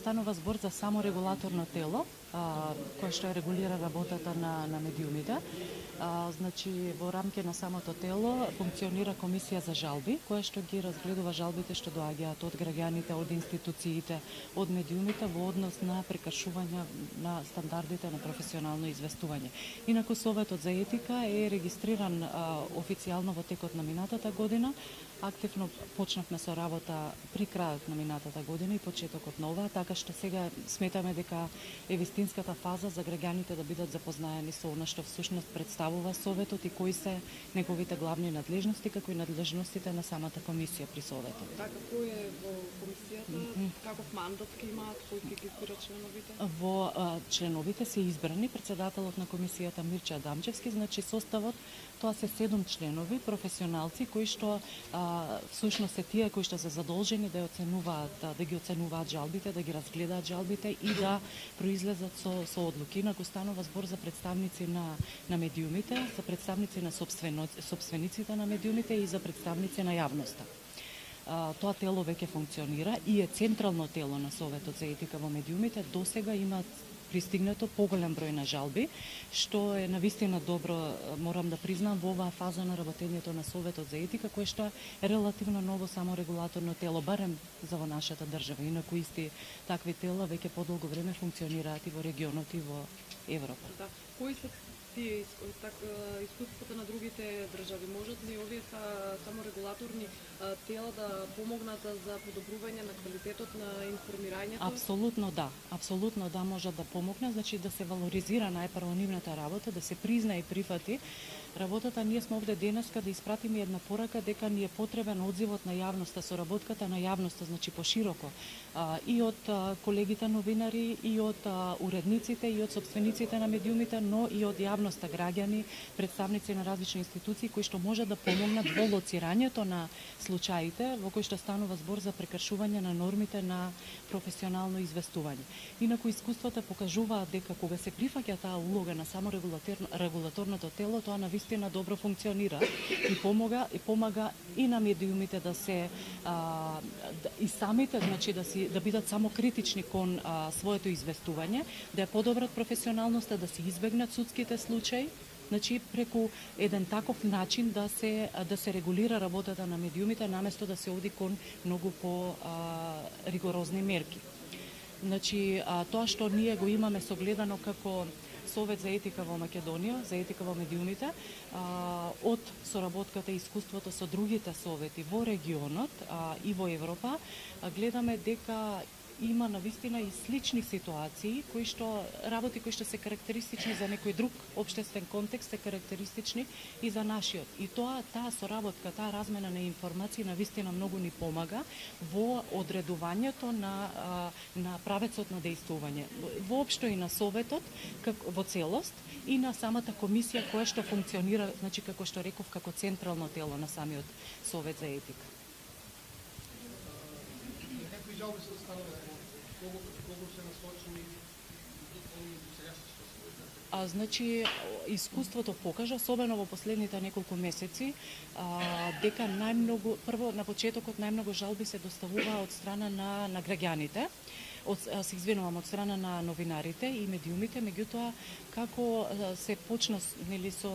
станува збор за само регулаторно тело, кое што регулира работата на медиумите. Значи, во рамки на самото тело функционира комисија за жалби, која што ги разгледува жалбите што доаѓаат од граѓаните, од институциите, од медиумите во однос на прекршување на стандардите на професионално известување. Инаку Советот за етика е регистриран официјално во текот на минатата година. Активно почнавме со работа при крајот на минатата година и почетокот на оваа, така што сега сметаме дека е вистинската фаза за граѓаните да бидат запознаени со она што всушност представува Советот и кои се неговите главни надлежности, како и надлежностите на самата комисија при Советот. Така, кој е во комисијата, каков мандат ќе имаат, кој ќе ги избира членовите? Во членовите се избрани председателот на комисијата Мирча Адамчевски, значи составот тоа се 7 членови, професионалци кои што всушност се тие кои што се задолжени да ги оценуваат жалбите, да ги разгледаат жалбите и да произлезат со одлуки. Инаку станува збор за представници на медиумите, за представници на собствениците на медиумите и за представници на јавноста. Тоа тело веќе функционира и е централно тело на Советот за етика во медиумите. Досега има пристигнато поголем број на жалби, што е навистина добро, морам да признам, во оваа фаза на работењето на Советот за етика, кое што е релативно ново саморегулаторно тело, барем за во нашата држава. Инаку исти такви тела веќе подолго време функционираат и во регионот и во Европа. Да. Кои се тие искуствата на другите држави? Можат ли овие саморегулаторни тела да помогнат за подобрување на квалитетот на информирањето? Апсолутно да, можат да помогнат, значи да се валоризира најпрво нивната работа, да се призна и прифати работата. Ние сме овде денеска да испратиме една порака дека ни е потребен одзивот на јавноста, соработката на јавноста, значи пошироко, и од колегите новинари, и од уредниците, и од собствениците на медиумите, но и од јавноста, граѓани, представници на различни институции кои што можат да помогнат во лоцирањето на случаите во кои што станува збор за прекршување на нормите на професионално известување. Инаку искуствата покажуваат дека кога се прифаќа таа улога на само регулаторното тело, тоа навистина добро функционира и помага и на медиумите да се и самите, значи да бидат само критични кон своето известување, да ја подобрат професионалноста, да се избегнат судските случаи. Значи, преку еден таков начин да се регулира работата на медиумите, наместо да се оди кон многу по ригорозни мерки. Значи, тоа што ние го имаме согледано како Совет за етика во Македонија, за етика во медиумите, од соработката и искуството со другите совети во регионот и во Европа, гледаме дека има навистина и слични ситуации работи кои што се карактеристични за некој друг општествен контекст, се карактеристични и за нашиот. И таа соработка, таа размена на информации навистина многу ни помага во одредувањето на правецот на дејствување. Воопшто и на Советот во целост и на самата комисија која што функционира, значи како што реков, како централно тело на самиот Совет за етика. Жалби се останале, колку се насочени и сега што се Значи, искуството покажа, особено во последните неколку месеци, дека прво на почетокот најмногу жалби се доставува од страна на граѓаните, од страна на новинарите и медиумите, меѓутоа како се почна со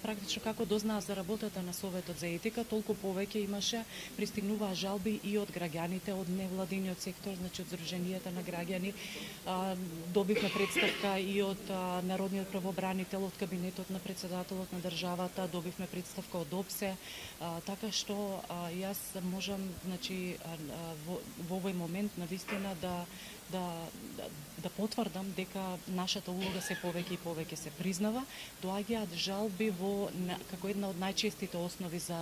практично како дознаа за работата на Советот за етика, толку повеќе имаше пристигнуваа жалби и од граѓаните, од невладиниот сектор, значи од здруженијата на граѓани. Добивме представка и од Народниот правобранител, од кабинетот на председателот на државата, добивме представка од ОПСЕ, така што јас можам, значи, во овој момент навистина да потврдам дека нашата улога се повеќе и повеќе се признава. Доаѓаат жалби како една од најчестите основи за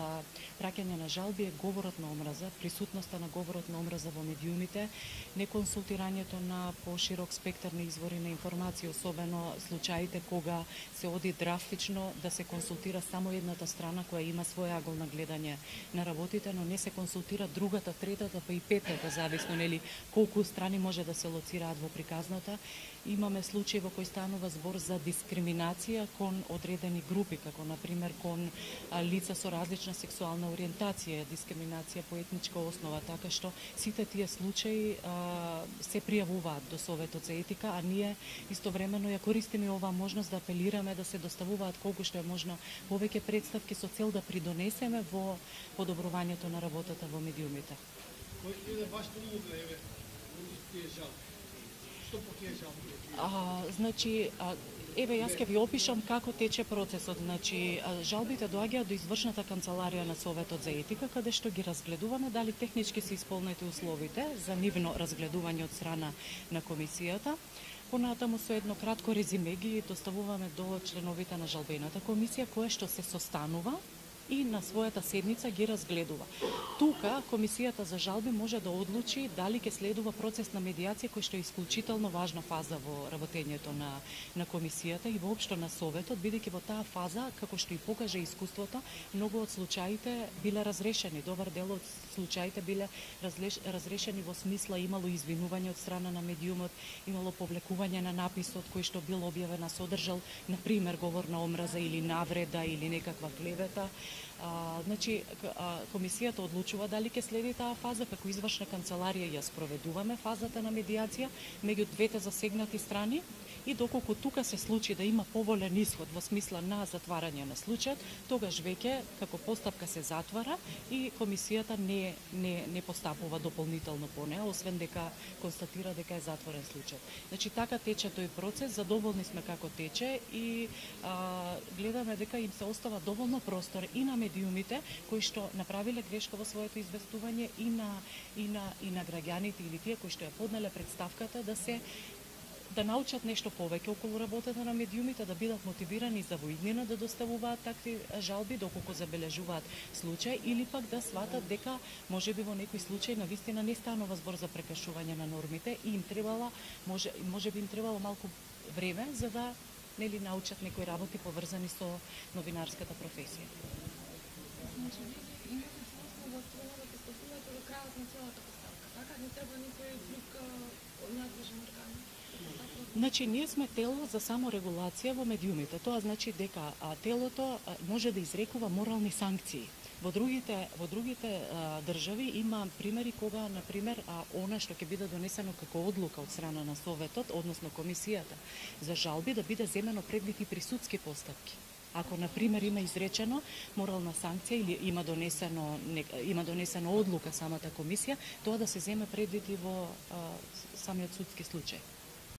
праќање на жалби е говорот на омраза, присутноста на говорот на омраза во медиумите, неконсултирањето на поширок спектар на извори на информации, особено случаите кога се оди драстично да се консултира само едната страна која има свој агол на гледање на работите, но не се консултира другата, третата, па и петата, зависно колку страни може да се лоцираат во приказната. Имаме случаи во кои станува збор за дискриминација кон одредени групи, како на пример кон лица со различна сексуална ориентација, дискриминација по етничка основа, така што сите тие случаи се пријавуваат до Советот за етика, а ние истовремено ја користиме оваа можност да апелираме да се доставуваат колку што е можно повеќе представки со цел да придонесеме во подобрувањето на работата во медиумите. Кој е вашата улога, еве, во тие жалби? Што по тие жалби? Значи, еве јас ќе ви опишам како тече процесот. Значи, жалбите доаѓаат до извршната канцеларија на Советот за етика, каде што ги разгледуваме дали технички се исполнети условите за нивно разгледување од страна на комисијата. Понатаму со едно кратко резиме ги доставуваме до членовите на жалбената комисија, која што се состанува и на својата седница ги разгледува. Тука комисијата за жалби може да одлучи дали ќе следува процес на медиација, кој што е исклучително важна фаза во работењето на комисијата и воопшто на Советот, бидејќи во таа фаза, како што и покаже искуството, многу од случаите биле разрешени. Добар дел од случаите биле разрешени во смисла имало извинување од страна на медиумот, имало повлекување на написот кој што бил објавен, содржал, на пример, говор на омраза или навреда или некаква клевета. Значи, комисијата одлучува дали ќе следи таа фаза, како извршна канцеларија ја спроведуваме фазата на медиација меѓу двете засегнати страни и доколку тука се случи да има поволен исход во смисла на затварање на случајот, тогаш веќе како постапка се затвара и комисијата не постапува дополнително по неа, освен дека констатира дека е затворен случај. Значи, така тече тој процес, задоволни сме како тече и гледаме дека им се остава доволно простор и на медиумите кои што направиле грешка во своето известување и на граѓаните или тие кои што ја поднале представката да научат нешто повеќе околу работата на медиумите, да бидат мотивирани за воиднина да доставуваат такви жалби доколку забележуваат случај или пак да сватат дека можеби во некој случај навистина не станува збор за прекршување на нормите и им требало можеби им требало малку време за да научат некои работи поврзани со новинарската професија. Значи, имате смисла да стварувате постапувате до крајот на целата поставка, така? Не треба никој друг надлежен орган? Значи, ние сме тело за саморегулација во медиумите. Тоа значи дека телото може да изрекува морални санкции. Во другите држави има примери кога, на пример, она што ќе биде донесено како одлука од страна на Советот, односно комисијата за жалби, да биде земено предвид и при судски постапки. Ако, на пример, има изречено морална санкција или има донесено одлука самата комисија, тоа да се земе предвид и во самиот судски случај.